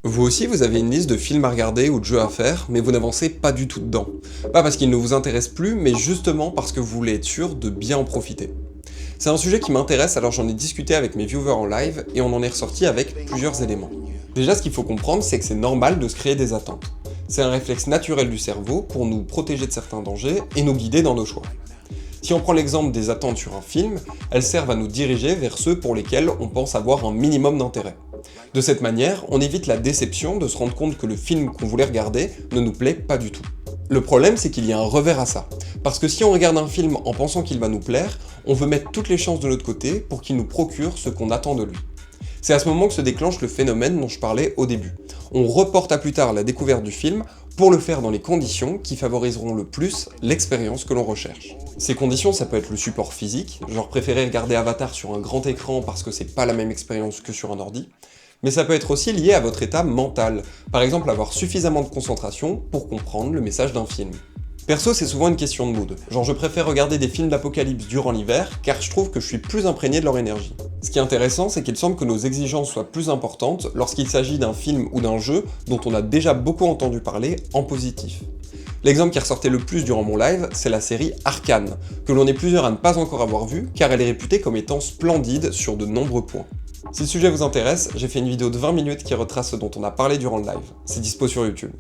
Vous aussi, vous avez une liste de films à regarder ou de jeux à faire, mais vous n'avancez pas du tout dedans. Pas parce qu'ils ne vous intéressent plus, mais justement parce que vous voulez être sûr de bien en profiter. C'est un sujet qui m'intéresse, alors j'en ai discuté avec mes viewers en live, et on en est ressorti avec plusieurs éléments. Déjà, ce qu'il faut comprendre, c'est que c'est normal de se créer des attentes. C'est un réflexe naturel du cerveau pour nous protéger de certains dangers et nous guider dans nos choix. Si on prend l'exemple des attentes sur un film, elles servent à nous diriger vers ceux pour lesquels on pense avoir un minimum d'intérêt. De cette manière, on évite la déception de se rendre compte que le film qu'on voulait regarder ne nous plaît pas du tout. Le problème, c'est qu'il y a un revers à ça. Parce que si on regarde un film en pensant qu'il va nous plaire, on veut mettre toutes les chances de notre côté pour qu'il nous procure ce qu'on attend de lui. C'est à ce moment que se déclenche le phénomène dont je parlais au début. On reporte à plus tard la découverte du film pour le faire dans les conditions qui favoriseront le plus l'expérience que l'on recherche. Ces conditions, ça peut être le support physique, genre préférer regarder Avatar sur un grand écran parce que c'est pas la même expérience que sur un ordi, mais ça peut être aussi lié à votre état mental, par exemple avoir suffisamment de concentration pour comprendre le message d'un film. Perso, c'est souvent une question de mood. Genre, je préfère regarder des films d'apocalypse durant l'hiver, car je trouve que je suis plus imprégné de leur énergie. Ce qui est intéressant, c'est qu'il semble que nos exigences soient plus importantes lorsqu'il s'agit d'un film ou d'un jeu dont on a déjà beaucoup entendu parler en positif. L'exemple qui ressortait le plus durant mon live, c'est la série Arcane, que l'on est plusieurs à ne pas encore avoir vue, car elle est réputée comme étant splendide sur de nombreux points. Si le sujet vous intéresse, j'ai fait une vidéo de 20 minutes qui retrace ce dont on a parlé durant le live. C'est dispo sur YouTube.